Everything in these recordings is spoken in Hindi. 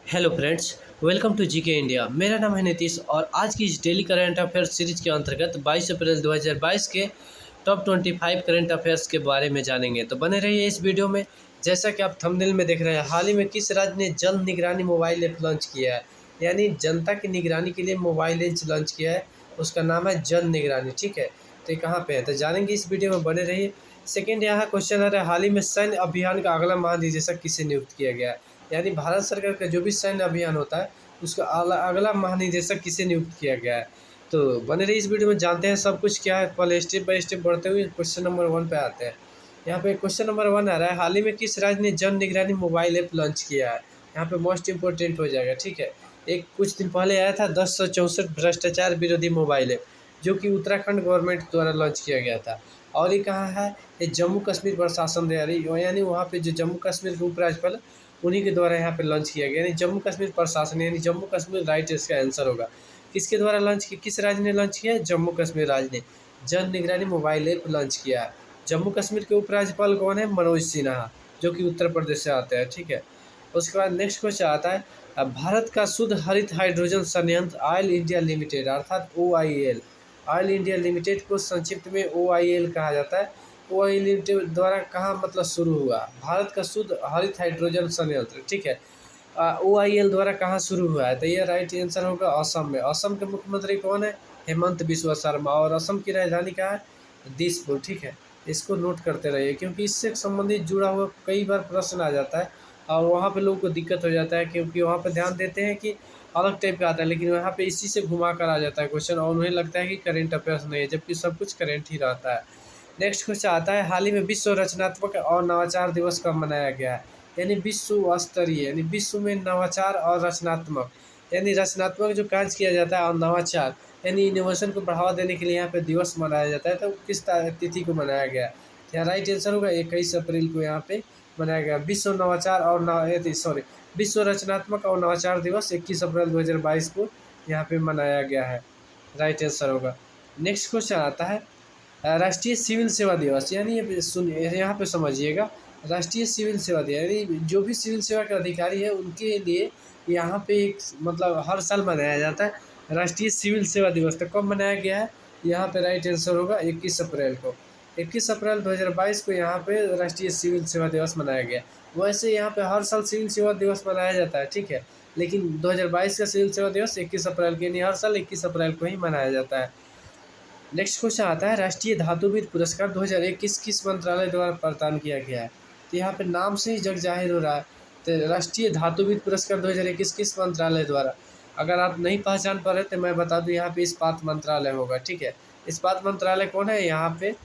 Hello friends, welcome to GK India. मेरा नाम है नीतीश और आज की इस डेली करंट अफेयर्स सीरीज के अंतर्गत 22 अप्रैल 2022 के टॉप 25 करंट अफेयर्स के बारे में जानेंगे। तो बने रहिए इस वीडियो में। जैसा कि आप थंबनेल में देख रहे हैं, हाल ही में किस राज्य ने जन निगरानी मोबाइल ऐप लॉन्च किया है, यानी जनता की निगरानी के लिए मोबाइल ऐप लॉन्च किया है। उसका नाम है जन निगरानी। ठीक है, तो ये कहाँ पे है तो जानेंगे इस वीडियो में, बने रहिए। सेकेंड यहाँ क्वेश्चन आ रहा है, हाल ही में सैन्य अभियान का अगला महानिदेशक किसे नियुक्त किया गया है। यानी भारत सरकार का जो भी सैन्य अभियान होता है उसका अगला महानिदेशक किसे नियुक्त किया गया है। तो बने रहिए इस वीडियो में, जानते हैं सब कुछ क्या है। पहले स्टेप बाय स्टेप बढ़ते हुए क्वेश्चन नंबर 1 पे आते हैं। यहाँ पे क्वेश्चन नंबर 1 आ रहा है, हाल ही में किस राज्य ने जन निगरानी मोबाइल ऐप लॉन्च किया है। यहाँ पे मोस्ट इंपोर्टेंट हो जाएगा। ठीक है, एक कुछ दिन पहले आया था 1064 भ्रष्टाचार विरोधी मोबाइल ऐप, जो कि उत्तराखंड गवर्नमेंट द्वारा लॉन्च किया गया था। और ये कहाँ है, ये जम्मू कश्मीर प्रशासन द्वारा, यानी वहाँ पे जो जम्मू कश्मीर के उपराज्यपाल उन्हीं के द्वारा यहाँ पे लॉन्च किया गया, यानी जम्मू कश्मीर प्रशासन, यानी जम्मू कश्मीर राइट इसका आंसर होगा। किसके द्वारा लॉन्च किया, किस राज्य ने लॉन्च किया है, जम्मू कश्मीर राज्य ने जन निगरानी मोबाइल ऐप लॉन्च किया है। जम्मू कश्मीर के उपराज्यपाल कौन है, मनोज सिन्हा, जो कि उत्तर प्रदेश से आते हैं। ठीक है, उसके बाद नेक्स्ट क्वेश्चन आता है, भारत का शुद्ध हरित हाइड्रोजन संयंत्र ऑयल इंडिया लिमिटेड अर्थात OIL, ऑयल इंडिया लिमिटेड को संक्षिप्त में OIL कहा जाता है। OIL लिमिटेड द्वारा कहाँ मतलब शुरू हुआ, भारत का शुद्ध हरित हाइड्रोजन संयंत्र। ठीक है, OIL द्वारा कहाँ शुरू हुआ है, तो ये राइट आंसर होगा असम में। असम के मुख्यमंत्री कौन है, हेमंत बिस्वा शर्मा, और असम की राजधानी कहाँ है, दिसपुर। ठीक है, इसको नोट करते रहिए क्योंकि इससे संबंधित जुड़ा हुआ कई बार प्रश्न आ जाता है और वहाँ पे लोगों को दिक्कत हो जाता है, क्योंकि वहाँ पे ध्यान देते हैं कि अलग टाइप का आता है, लेकिन वहाँ पे इसी से घुमा कर आ जाता है क्वेश्चन और उन्हें लगता है कि करेंट अफेयर्स नहीं है, जबकि सब कुछ करेंट ही रहता है। नेक्स्ट क्वेश्चन आता है, हाल ही में विश्व रचनात्मक और नवाचार दिवस कब मनाया गया है। यानी विश्व स्तरीय, यानी विश्व में नवाचार और रचनात्मक, यानी रचनात्मक जो कार्य किया जाता है और नवाचार यानी इनोवेशन को बढ़ावा देने के लिए यहाँ पे दिवस मनाया जाता है। तो किस तिथि को मनाया गया है, यहाँ राइट आंसर होगा 21 अप्रैल को यहाँ पे मनाया गया। विश्व नवाचार और सॉरी विश्व रचनात्मक और नवाचार दिवस 21 अप्रैल 2022 को यहाँ पे मनाया गया है, राइट आंसर होगा। नेक्स्ट क्वेश्चन आता है, राष्ट्रीय सिविल सेवा दिवस, यानी ये सुनिए यहाँ पे समझिएगा, राष्ट्रीय सिविल सेवा दिवस यानी जो भी सिविल सेवा के अधिकारी है उनके लिए यहाँ पे एक मतलब हर साल मनाया जाता है राष्ट्रीय सिविल सेवा दिवस। तो कब मनाया गया है, यहाँ पे राइट आंसर होगा 21 अप्रैल को। 21 अप्रैल 2022 को यहाँ पे राष्ट्रीय सिविल सेवा दिवस मनाया गया। वैसे यहाँ पे हर साल सिविल सेवा दिवस मनाया जाता है, ठीक है, लेकिन 2022 का सिविल सेवा दिवस 21 अप्रैल के, यानी हर साल 21 अप्रैल को ही मनाया जाता है। नेक्स्ट क्वेश्चन आता है, राष्ट्रीय धातुविद पुरस्कार 2021 किस मंत्रालय द्वारा प्रदान किया गया है। तो यहाँ पे नाम से ही जग जाहिर हो रहा है, तो राष्ट्रीय धातुविद पुरस्कार 2021 किस मंत्रालय द्वारा, अगर आप नहीं पहचान पा रहे तो मैं बता दूं, यहाँ पे इस्पात मंत्रालय होगा। ठीक है, इस्पात मंत्रालय कौन है, यहाँ पे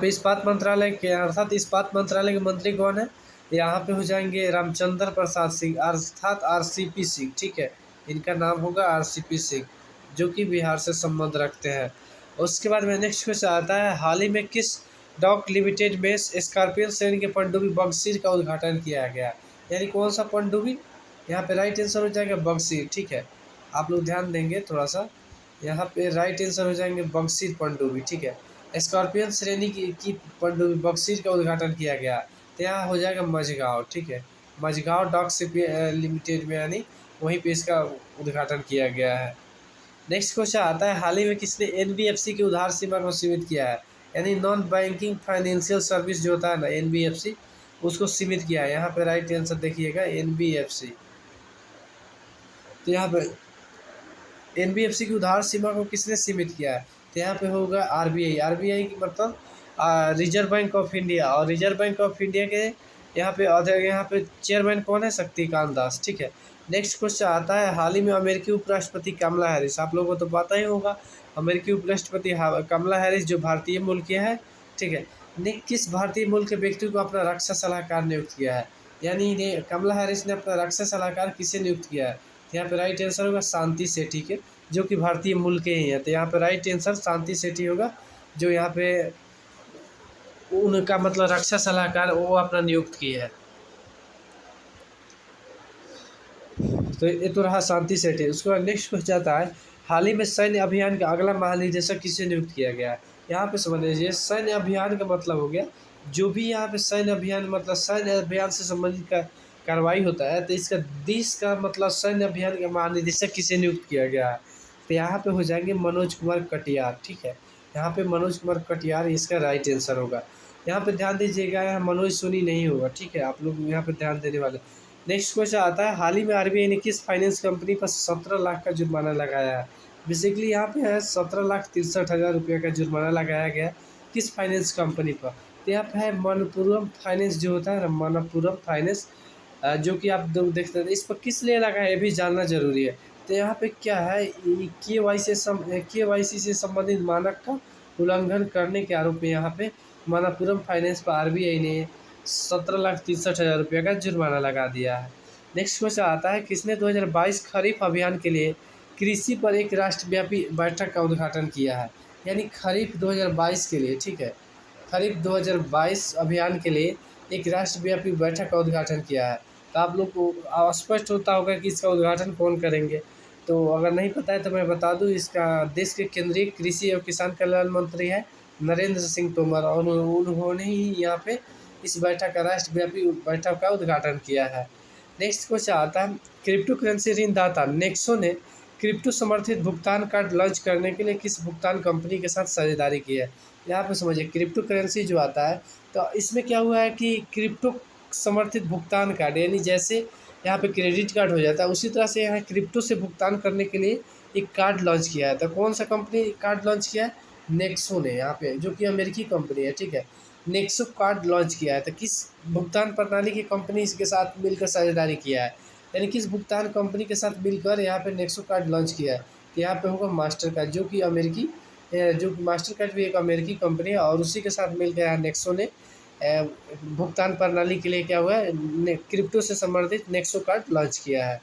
इस्पात मंत्रालय के अर्थात इस्पात मंत्रालय के मंत्री कौन है, यहाँ पे हो जाएंगे रामचंद्र प्रसाद सिंह अर्थात RCP सिंह। ठीक है, इनका नाम होगा RCP सिंह, जो कि बिहार से संबंध रखते हैं। उसके बाद में नेक्स्ट क्वेश्चन आता है, हाल ही में किस डॉक लिमिटेड में स्कॉर्पियन श्रेणी के पनडुब्बी बक्सीर का उद्घाटन किया गया, यानी कौन सा पनडुब्बी, यहाँ पे राइट आंसर हो जाएगा बक्सीर। ठीक है, आप लोग ध्यान देंगे थोड़ा सा, यहाँ पे राइट आंसर हो जाएंगे बक्सीर पनडुब्बी। ठीक है, स्कॉर्पियन श्रेणी की पनडुब्बी बक्सीर का उद्घाटन किया गया, तो यहाँ हो जाएगा मझगांव। ठीक है, मझगांव डॉक लिमिटेड में, यानी वहीं पे इसका उद्घाटन किया गया है। नेक्स्ट क्वेश्चन आता है, हाल ही में किसने NBFC की उधार सीमा को सीमित किया है, यानी नॉन बैंकिंग फाइनेंशियल सर्विस जो होता है ना NBFC, उसको सीमित किया है। यहाँ पे राइट आंसर देखिएगा NBFC। तो यहाँ पे NBFC की उधार सीमा को किसने सीमित किया है, तो यहाँ पे होगा RBI की मतलब रिजर्व बैंक ऑफ इंडिया, और रिजर्व बैंक ऑफ इंडिया के यहाँ पे चेयरमैन कौन है, शक्तिकांत दास। ठीक है, नेक्स्ट क्वेश्चन आता है, हाल ही में अमेरिकी उपराष्ट्रपति कमला हैरिस, आप लोगों को तो पता ही होगा, अमेरिकी उपराष्ट्रपति कमला हैरिस जो भारतीय मूल के हैं। ठीक है, ने किस भारतीय मूल के व्यक्ति को अपना रक्षा सलाहकार नियुक्त किया है, यानी कमला हैरिस ने अपना रक्षा सलाहकार किसे नियुक्त किया है, यहाँ पे राइट आंसर होगा शांति सेठी के, जो कि भारतीय मूल के ही हैं। तो यहाँ पे राइट आंसर शांति सेठी होगा, जो यहाँ पे उनका मतलब रक्षा सलाहकार वो अपना नियुक्त किया है। तो ये तो रहा शांति सेठी। उसके बाद नेक्स्ट क्वेश्चन आता है, हाल ही में सैन्य अभियान का अगला महानिदेशक किसे नियुक्त किया गया है। यहाँ पे समझ लीजिए, सैन्य अभियान का मतलब हो गया जो भी यहाँ पे सैन्य अभियान मतलब सैन्य अभियान से संबंधित का कार्रवाई होता है, तो इसका देश का मतलब सैन्य अभियान का महानिदेशक किसे नियुक्त किया गया है? तो यहाँ पे हो जाएंगे मनोज कुमार कटियार। ठीक है, यहाँ पे मनोज कुमार कटियार इसका राइट आंसर होगा। यहाँ पे ध्यान दीजिएगा, यहाँ मनोज सोनी नहीं होगा। ठीक है, आप लोग यहाँ पे ध्यान देने वाले। नेक्स्ट क्वेश्चन आता है, हाल ही में आरबीआई ने किस फाइनेंस कंपनी पर 17 लाख का जुर्माना लगाया है? बेसिकली यहाँ पे है 17,63,000 रुपये का जुर्माना लगाया गया है। किस फाइनेंस कंपनी पर? तो यहाँ पे है मनप्पुरम फाइनेंस जो होता है ना, मनप्पुरम फाइनेंस, जो कि आप देखते हैं। इस पर किस लिए लगा है ये भी जानना जरूरी है। तो यहाँ पे क्या है, केवाईसी से संबंधित मानक का उल्लंघन करने के आरोप में यहाँ पे मनप्पुरम फाइनेंस पर आरबीआई ने 17,63,000 रुपये का जुर्माना लगा दिया है। नेक्स्ट क्वेश्चन आता है, किसने 2022 खरीफ अभियान के लिए कृषि पर एक राष्ट्रव्यापी बैठक का उद्घाटन किया है? यानी खरीफ 2022 के लिए, ठीक है, खरीफ 2022 अभियान के लिए एक राष्ट्रव्यापी बैठक का उद्घाटन किया है। तो आप लोग को स्पष्ट होता होगा कि इसका उद्घाटन कौन करेंगे। तो अगर नहीं पता है तो मैं बता दूं, इसका देश के केंद्रीय कृषि और किसान कल्याण मंत्री है नरेंद्र सिंह तोमर, और उन्होंने ही यहाँ पे इस बैठक का राष्ट्रव्यापी बैठक का उद्घाटन किया है। नेक्स्ट क्वेश्चन आता है, क्रिप्टो करेंसी ऋणदाता नेक्सो ने क्रिप्टो समर्थित भुगतान कार्ड लॉन्च करने के लिए किस भुगतान कंपनी के साथ साझेदारी की है? यहाँ पे समझिए, क्रिप्टो करेंसी जो आता है तो इसमें क्या हुआ है कि क्रिप्टो समर्थित भुगतान कार्ड, यानी जैसे यहाँ पे क्रेडिट कार्ड हो जाता है, उसी तरह से यहाँ क्रिप्टो से भुगतान करने के लिए एक कार्ड लॉन्च किया है। तो कौन सा कंपनी कार्ड लॉन्च किया है? नेक्सो ने, यहाँ पे जो कि अमेरिकी कंपनी है। ठीक है, नेक्सो कार्ड लॉन्च किया है। तो किस भुगतान प्रणाली की कंपनी इसके साथ मिलकर साझेदारी किया है, यानी किस भुगतान कंपनी के साथ मिलकर यहाँ पे नेक्सो कार्ड लॉन्च किया है? तो यहाँ पे होगा मास्टर कार्ड, जो कि अमेरिकी, जो मास्टर कार्ड भी एक अमेरिकी कंपनी है, और उसी के साथ मिलकर यहाँ नेक्सो ने भुगतान प्रणाली के लिए क्या हुआ है, क्रिप्टो से संबंधित नेक्सो कार्ड लॉन्च किया है।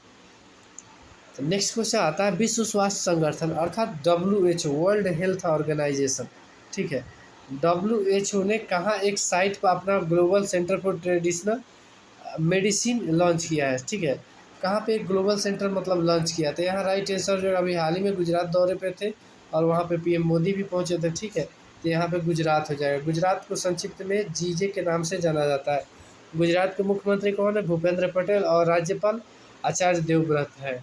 तो नेक्स्ट क्वेश्चन आता है, विश्व स्वास्थ्य संगठन अर्थात WHO, वर्ल्ड हेल्थ ऑर्गेनाइजेशन, ठीक है, WHO ने कहाँ एक साइट पर अपना global centre for traditional medicine launch किया है? ठीक है, कहाँ पे एक ग्लोबल सेंटर मतलब लॉन्च किया था? यहाँ राइट आंसर जो अभी हाल ही में गुजरात दौरे पे थे और वहाँ पे पीएम मोदी भी पहुँचे थे। ठीक है, तो यहाँ पे गुजरात हो जाएगा। गुजरात को संक्षिप्त में जीजे के नाम से जाना जाता है। गुजरात के मुख्यमंत्री कौन है? भूपेंद्र पटेल, और राज्यपाल आचार्य देवव्रत है।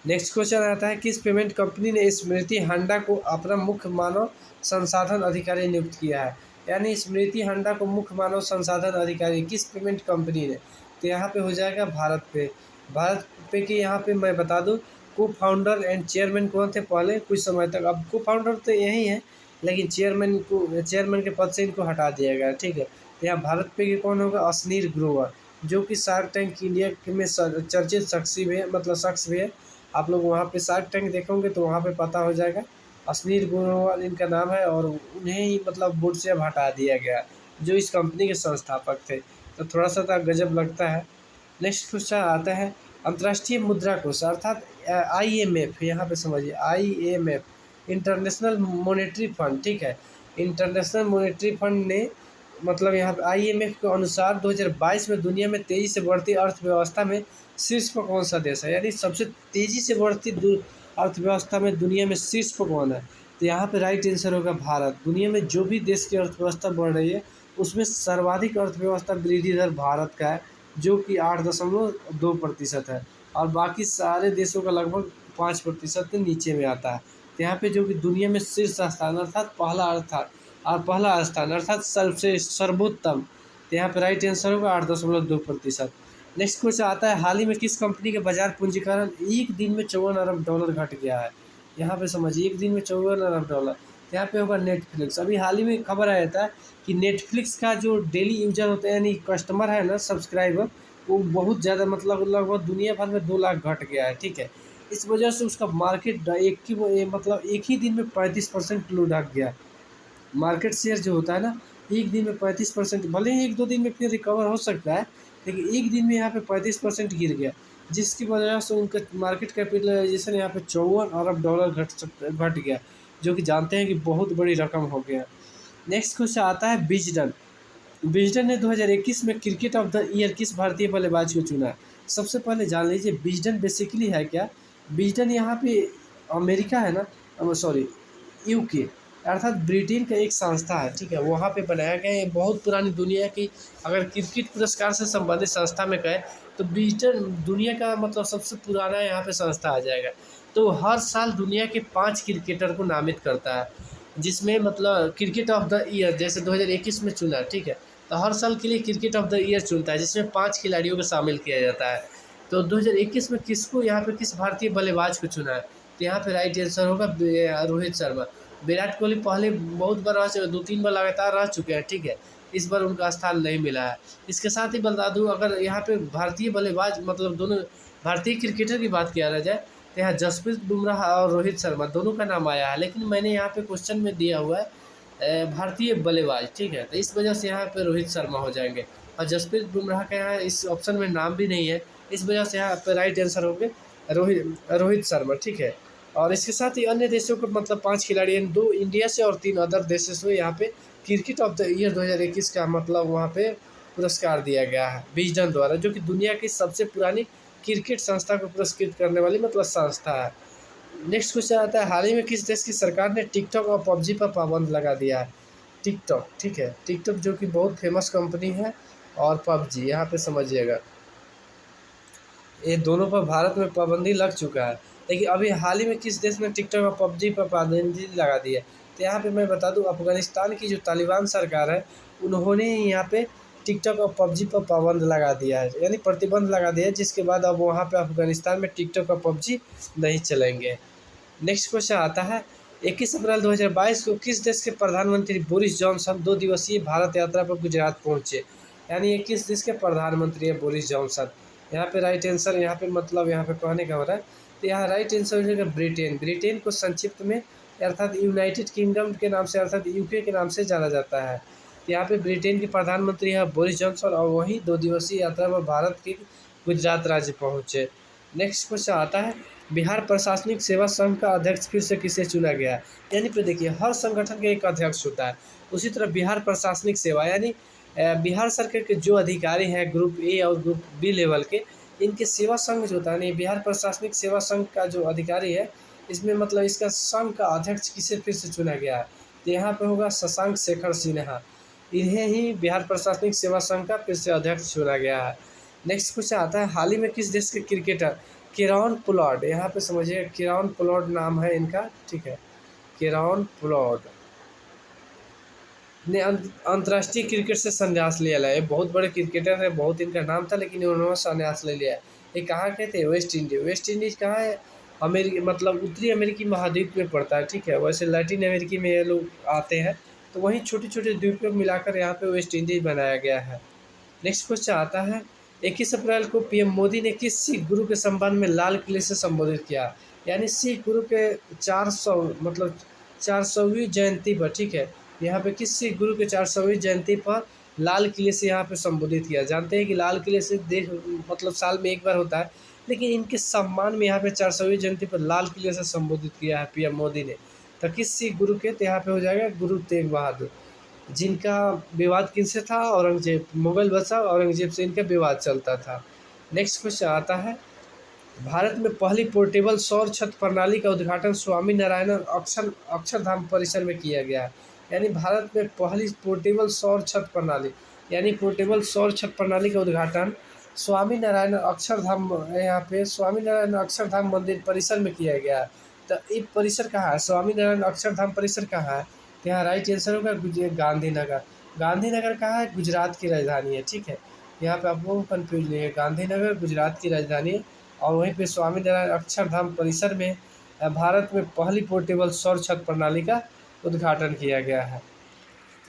नेक्स्ट क्वेश्चन आता है, किस पेमेंट कंपनी ने स्मृति हांडा को अपना मुख्य मानव संसाधन अधिकारी नियुक्त किया है? यानी स्मृति हांडा को मुख्य मानव संसाधन अधिकारी किस पेमेंट कंपनी ने? तो यहाँ पे हो जाएगा भारत पे। भारत पे की यहाँ पे मैं बता दूँ, को फाउंडर एंड चेयरमैन कौन थे पहले कुछ समय तक? अब को फाउंडर तो यही है, लेकिन चेयरमैन के पद से इनको हटा दिया गया। ठीक है, यहाँ भारत पे की कौन होगा? अश्नीर ग्रोवर, जो कि शार्क टैंक इंडिया में चर्चित शख्स भी है, मतलब शख्स भी है। आप लोग वहाँ पे शार्क टैंक देखोगे तो वहाँ पे पता हो जाएगा। अश्नीर ग्रोवर इनका नाम है, और उन्हें ही मतलब बोर्ड से अब हटा दिया गया, जो इस कंपनी के संस्थापक थे। तो थोड़ा सा तो गजब लगता है। नेक्स्ट क्वेश्चन आता है, अंतर्राष्ट्रीय मुद्रा कोष अर्थात IMF, यहाँ पे समझिए IMF इंटरनेशनल मॉनेटरी फंड, ठीक है, इंटरनेशनल मॉनेटरी फंड ने मतलब यहाँ पे IMF के अनुसार 2022 में दुनिया में तेज़ी से बढ़ती अर्थव्यवस्था में शीर्ष पर कौन सा देश है? यानी सबसे तेज़ी से बढ़ती अर्थव्यवस्था में दुनिया में शीर्ष पर कौन है? तो यहाँ पे राइट आंसर होगा भारत। दुनिया में जो भी देश की अर्थव्यवस्था बढ़ रही है उसमें सर्वाधिक अर्थव्यवस्था वृद्धि दर भारत का है, जो कि 8.2% है, और बाकी सारे देशों का लगभग 5% के नीचे में आता है। तो यहाँ पे जो कि दुनिया में शीर्ष स्थान अर्थात पहला स्थान अर्थात सबसे सर्वोत्तम, तो यहाँ पे राइट आंसर होगा 8.2%। नेक्स्ट क्वेश्चन आता है, हाल ही में किस कंपनी के बाजार पूंजीकरण एक दिन में $54 अरब घट गया है? यहाँ पे समझिए, एक दिन में $54 अरब, यहाँ पे होगा नेटफ्लिक्स। अभी हाल ही में खबर आया था कि नेटफ्लिक्स का जो डेली यूजर होता है, यानी कस्टमर है ना, सब्सक्राइबर, वो बहुत ज़्यादा मतलब लगभग दुनिया भर में 2 लाख घट गया है। ठीक है, इस वजह से उसका मार्केट एक ही दिन में 35% लुढ़क गया। मार्केट शेयर जो होता है ना, एक दिन में 35%, भले ही 1-2 दिन में फिर रिकवर हो सकता है, लेकिन एक दिन में यहाँ पे 35% गिर गया, जिसकी वजह से उनका मार्केट कैपिटलाइजेशन यहाँ पे $54 अरब घट गया, जो कि जानते हैं कि बहुत बड़ी रकम हो गया। नेक्स्ट क्वेश्चन आता है, विजडन ने 2021 में क्रिकेट ऑफ द ईयर किस भारतीय बल्लेबाज को चुना? सबसे पहले जान लीजिए विजडन बेसिकली है क्या। विजडन यहाँ पे अमेरिका है ना, सॉरी, UK, अर्थात ब्रिटेन का एक संस्था है, ठीक है, वहाँ पे बनाया गया है। बहुत पुरानी दुनिया की अगर क्रिकेट पुरस्कार से संबंधित संस्था में कहें तो ब्रिटेन दुनिया का मतलब सबसे पुराना यहाँ पे संस्था आ जाएगा। तो हर साल दुनिया के 5 क्रिकेटर को नामित करता है, जिसमें मतलब क्रिकेट ऑफ द ईयर जैसे 2021 में चुना, ठीक है, तो हर साल के लिए क्रिकेट ऑफ द ईयर चुनता है, जिसमें 5 खिलाड़ियों को शामिल किया जाता है। तो 2021 में किसको यहाँ पे किस भारतीय बल्लेबाज को चुना है, तो यहाँ पे राइट आंसर होगा रोहित शर्मा। विराट कोहली पहले बहुत बार रह चुके, 2-3 बार लगातार रह चुके हैं, ठीक है, इस बार उनका स्थान नहीं मिला है। इसके साथ ही बता दूँ, अगर यहाँ पे भारतीय बल्लेबाज मतलब दोनों भारतीय क्रिकेटर की बात किया जाए तो यहाँ जसप्रीत बुमराह और रोहित शर्मा दोनों का नाम आया है, लेकिन मैंने यहाँ पे क्वेश्चन में दिया हुआ है भारतीय बल्लेबाज, ठीक है, तो इस वजह से यहाँ पे रोहित शर्मा हो जाएंगे। और जसप्रीत बुमराह का यहाँ इस ऑप्शन में नाम भी नहीं है, इस वजह से यहाँ पे राइट आंसर होंगे रोहित शर्मा, ठीक है। और इसके साथ ही अन्य देशों को मतलब 5 खिलाड़ी हैं, 2 इंडिया से और 3 अदर देशों से यहाँ पे क्रिकेट ऑफ द ईयर 2021 का मतलब वहाँ पे पुरस्कार दिया गया है विजडन द्वारा, जो कि दुनिया की सबसे पुरानी क्रिकेट संस्था को पुरस्कृत करने वाली मतलब संस्था है। नेक्स्ट क्वेश्चन आता है, हाल ही में किस देश की सरकार ने टिकटॉक और पबजी पर पाबंद लगा दिया है। टिकटॉक, ठीक है, टिकटॉक जो कि बहुत फेमस कंपनी है, और पबजी यहाँ पे समझिएगा, ये दोनों पर भारत में पाबंदी लग चुका है। लेकिन अभी हाल ही में किस देश ने टिकटॉक और पबजी पर पाबंदी लगा दी है, तो यहाँ पे मैं बता दूँ, अफगानिस्तान की जो तालिबान सरकार है उन्होंने यहाँ पे टिकटॉक और पबजी पर पाबंद लगा दिया है, यानी प्रतिबंध लगा दिया है, जिसके बाद अब वहाँ पे अफगानिस्तान में टिकटॉक और पबजी नहीं चलेंगे। नेक्स्ट क्वेश्चन आता है, 21 अप्रैल 2022 को किस देश के प्रधानमंत्री बोरिस जॉनसन 2 दिवसीय भारत यात्रा पर गुजरात पहुँचे। यानी 21 देश के प्रधानमंत्री है बोरिस जॉनसन। यहाँ पे राइट आंसर यहाँ पे मतलब यहाँ पे कहने का हो रहा है, तो यहाँ राइट आंसर हो जाएगा ब्रिटेन। ब्रिटेन को संक्षिप्त में अर्थात यूनाइटेड किंगडम के नाम से अर्थात यूके के नाम से जाना जाता है। तो यहाँ पे ब्रिटेन के प्रधानमंत्री है बोरिस जॉनसन, और वही 2 दिवसीय यात्रा पर भारत के गुजरात राज्य पहुँचे। नेक्स्ट क्वेश्चन आता है, बिहार प्रशासनिक सेवा संघ का अध्यक्ष फिर से किसे चुना गया है। यानी पे देखिए, हर संगठन का एक अध्यक्ष होता है, उसी तरह बिहार प्रशासनिक सेवा यानी बिहार सरकार के जो अधिकारी हैं ग्रुप ए और ग्रुप बी लेवल के, इनके सेवा संघ जो होता है नहीं, बिहार प्रशासनिक सेवा संघ का जो अधिकारी है, इसमें मतलब इसका संघ का अध्यक्ष किसे फिर से चुना गया है, तो यहाँ पे होगा शशांक शेखर सिन्हा। इन्हें ही बिहार प्रशासनिक सेवा संघ का फिर से अध्यक्ष चुना गया है। नेक्स्ट क्वेश्चन आता है, हाल ही में किस देश के क्रिकेटर केरॉन पोलार्ड, यहाँ पे समझिए केरॉन पोलार्ड नाम है इनका, ठीक है, केरॉन पोलार्ड ने अंतर्राष्ट्रीय क्रिकेट से संन्यास लिया है। बहुत बड़े क्रिकेटर है, बहुत इनका नाम था, लेकिन उन्होंने संन्यास ले लिया है। ये कहाँ के थे, वेस्ट इंडीज। वेस्ट इंडीज कहाँ है, अमेरिकी मतलब उत्तरी अमेरिकी महाद्वीप में पड़ता है, ठीक है, वैसे लैटिन अमेरिकी में ये लोग आते हैं, तो वहीं छोटे छोटे द्वीप को मिलाकर यहाँ पे वेस्ट इंडीज बनाया गया है। नेक्स्ट क्वेश्चन आता है, 21 अप्रैल को पीएम मोदी ने किस सिख गुरु के संबंध में लाल किले से संबोधित किया। यानी सिख गुरु के 400 मतलब 400वीं जयंती पर, ठीक है, यहाँ पे किस सिख गुरु के 400वीं जयंती पर लाल किले से यहाँ पे संबोधित किया। जानते हैं कि लाल किले से देख मतलब साल में एक बार होता है, लेकिन इनके सम्मान में यहाँ पे 400वीं जयंती पर लाल किले से संबोधित किया है पीएम मोदी ने। तो किस सिख गुरु के, तो यहाँ पे हो जाएगा गुरु तेग बहादुर, जिनका विवाद किनसे था, औरंगजेब, मुगल बादशाह औरंगजेब से इनका विवाद चलता था। नेक्स्ट क्वेश्चन आता है, भारत में पहली पोर्टेबल सौर छत प्रणाली का उद्घाटन स्वामी नारायण अक्षरधाम परिसर में किया गया है। यानी भारत में पहली पोर्टेबल सौर छत प्रणाली यानी पोर्टेबल सौर छत प्रणाली का उद्घाटन स्वामी नारायण अक्षरधाम, यहाँ पे स्वामी नारायण अक्षरधाम मंदिर परिसर में किया गया है। तो ये परिसर कहाँ है, स्वामी नारायण अक्षरधाम परिसर कहाँ है, तो यहाँ राइट आंसर होगा गांधीनगर। गांधीनगर कहाँ है, गुजरात की राजधानी है, ठीक है, यहाँ पे आपको कंफ्यूज नहीं है, गांधीनगर गुजरात की राजधानी है। और वहीं पे स्वामी नारायण अक्षरधाम परिसर में भारत में पहली पोर्टेबल सौर छत प्रणाली का उद्घाटन किया गया है।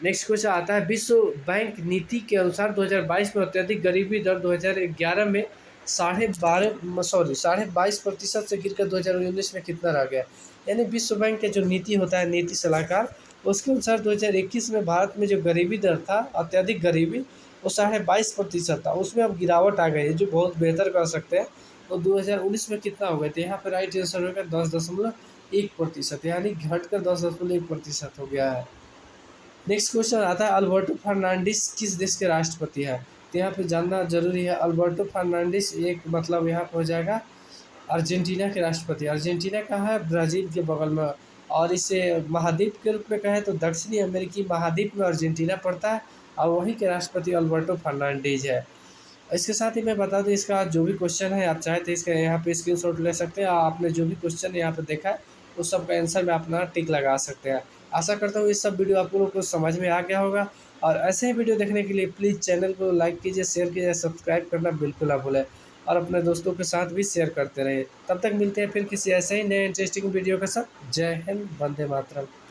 नेक्स्ट क्वेश्चन आता है, विश्व बैंक नीति के अनुसार 2022 में अत्यधिक गरीबी दर 2011 में 22.5% से गिरकर 2019 में कितना रह गया। यानी विश्व बैंक के जो नीति होता है, नीति सलाहकार, उसके अनुसार 2021 में भारत में जो गरीबी दर था, अत्यधिक गरीबी, वो 22.5% था, उसमें अब गिरावट आ गई है, जो बहुत बेहतर कर सकते हैं। तो 2019 में कितना हो गए थे, यहाँ पर राइट आंसर होगा 10.1%, यानी घटकर 10.1% हो गया है। नेक्स्ट क्वेश्चन आता है, अल्बर्टो फर्नांडिस किस देश के राष्ट्रपति है, तो यहाँ पे जानना जरूरी है। अल्बर्टो फर्नांडिस एक मतलब यहाँ पर हो जाएगा अर्जेंटीना के राष्ट्रपति। अर्जेंटीना कहाँ है, ब्राज़ील के बगल में और इसे महाद्वीप के रूप में कहें तो दक्षिणी अमेरिकी महाद्वीप में अर्जेंटीना पड़ता है और वहीं के राष्ट्रपति अल्बर्टो फर्नांडीज है। इसके साथ ही मैं बता दूँ, इसका जो भी क्वेश्चन है आप चाहें तो इसका यहाँ पे स्क्रीनशॉट ले सकते हैं और आपने जो भी क्वेश्चन यहाँ पे देखा है उस सब का आंसर में अपना टिक लगा सकते हैं। आशा करता हूँ इस सब वीडियो आप लोगों को समझ में आ गया होगा और ऐसे ही वीडियो देखने के लिए प्लीज़ चैनल को लाइक कीजिए, शेयर कीजिए, सब्सक्राइब करना बिल्कुल ना भूलें और अपने दोस्तों के साथ भी शेयर करते रहिए। तब तक मिलते हैं फिर किसी ऐसे ही नए इंटरेस्टिंग वीडियो के साथ। जय हिंद, वंदे मातरम।